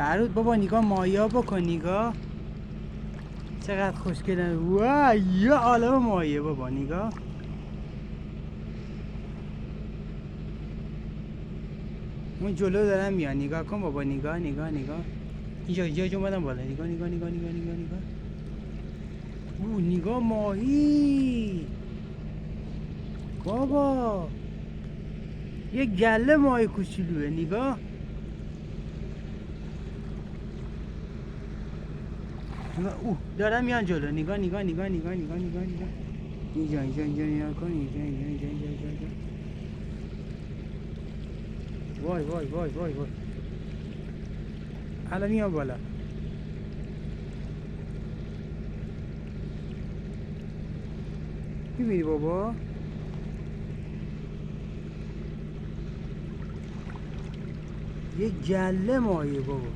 فرود بابا نگاه مایا بکن نگاه چقدر خوشگله. وای یه عالم مایه بابا نگاه. اون جلو دارم میان نگاه کن بابا نگاه نگاه نگاه. اینجا اومدم بالا نگاه نگاه نگاه نگاه نگاه نگاه. او نگاه ماهی بابا. یه گله ماهی کوچولوه نگاه. اوه دارم میان جلو نگاه نگاه نگاه نگاه نگاه نگاه نگاه. اینجا نگاه کن اینجا. وای وای وای وای وای. الان میام بالا. میبینی بابا یه گله ماهی بابا.